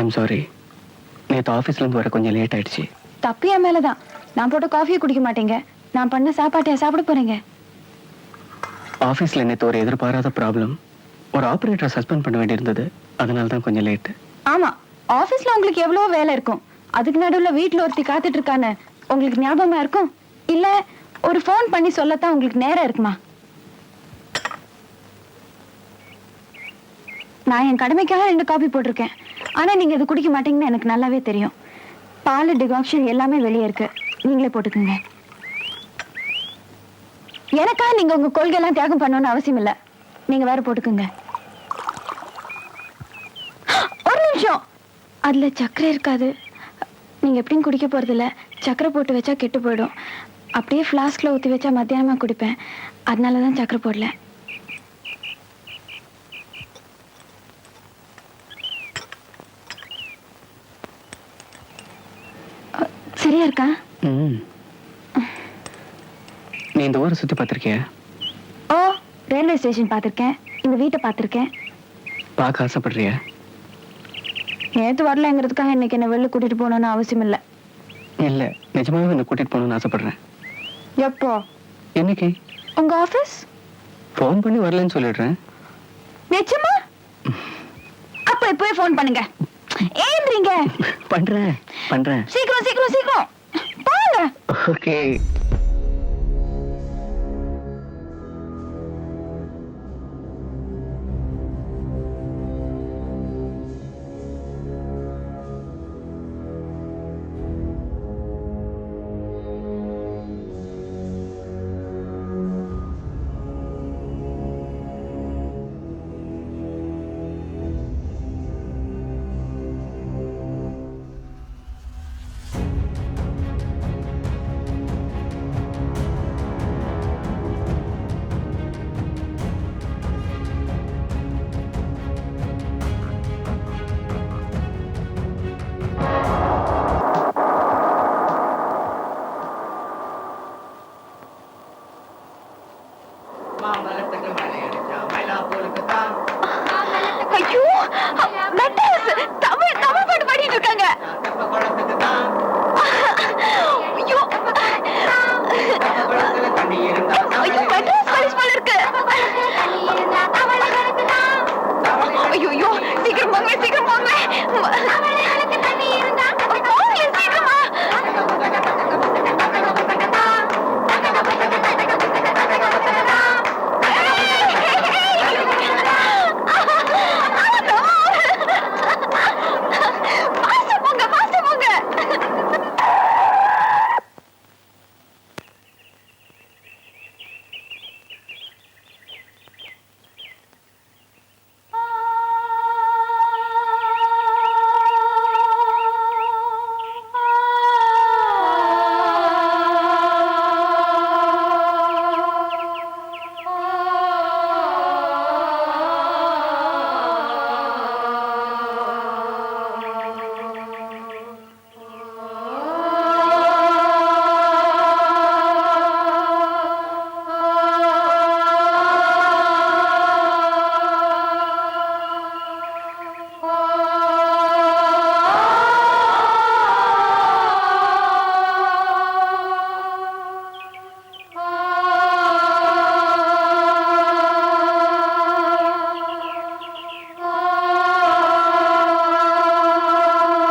I'm sorry, நேற்று ஆஃபீஸ்லேருந்து வர கொஞ்சம் லேட் ஆயிடுச்சு. தப்பு என் மேலதான். நான் போட்டு காஃபியை குடிக்க மாட்டேங்க. நான் பண்ண சாப்பாட்டையா சாப்பிட போறீங்க? ஆஃபீஸில் நேற்று ஒரு எதிர்பாராத ப்ராப்ளம். ஒரு ஆப்ரேட்டரை சஸ்பெண்ட் பண்ண வேண்டியிருந்தது. அதனால தான் கொஞ்சம் லேட்டு. ஆமா, ஆபீஸ்ல உங்களுக்கு எவ்வளவோ வேலை இருக்கும். அதுக்கு நடுவுல வீட்டுல ஒருத்தி காத்துட்டு இருக்கான்னு உங்களுக்கு ஞாபகமா இருக்கும்? இல்ல ஒரு ஃபோன் பண்ணி சொல்லத்தான் உங்களுக்கு நேரம் இருக்குமா? நான் என் கடமைக்காக 2 காபி போட்டிருக்கேன். ஆனா நீங்க இது குடிக்க மாட்டீங்கன்னு எனக்கு நல்லாவே தெரியும். பால் டிகாக்ஷன் எல்லாமே வெளியே இருக்கு. நீங்களே போட்டுக்கோங்க. எனக்கா நீங்க உங்க கொள்கை எல்லாம் தியாகம் பண்ணணும்னு அவசியம் இல்ல. நீங்க வேற போட்டுக்கோங்க. ஒரு நிமிஷம், அதுல சக்கரை இருக்காது. நீங்க எப்படியும் குடிக்க போறது இல்ல. சக்கரை போட்டு வச்சா கெட்டு போயிடும். அப்படியே ஃப்ளாஸ்க்ல ஊத்தி வச்சா மத்தியானமா குடிப்பேன். அதனாலதான் சக்கரை போடல. சரியா இருக்கா? நீ இந்த ஊரை சுற்றி பார்த்துருக்கிய? ஓ, ரயில்வே ஸ்டேஷன் பார்த்துருக்கேன். இந்த வீட்டை பார்த்துருக்கேன். பார்க்க ஆசைப்படுறிய? நேற்று வரலங்கிறதுக்காக இன்னைக்கு என்ன வெளில கூட்டிட்டு போகணும்னு அவசியம் இல்லை. இல்லை, நிஜமாவே என்னை கூட்டிட்டு போகணும்னு ஆசைப்படுறேன். எப்போ? என்னைக்கு? உங்க ஆபீஸ் ஃபோன் பண்ணி வரலன்னு சொல்லிடுறேன். நிச்சயமா? அப்ப இப்பவே ஃபோன் பண்ணுங்க. ஏன்றீங்க? பண்றேன் பண்றேன். சீக்கிரம் சீக்கிரம் சீக்கிரம் போங்க. ஓகே. ஐயோ, மெட்ராஸ் தமிழ் தமிழ் பாட்டு பாடிட்டு இருக்காங்க. ஐயோ ஐயோ, மெட்ராஸ் போலீஸ் போல இருக்கு. ஐயோ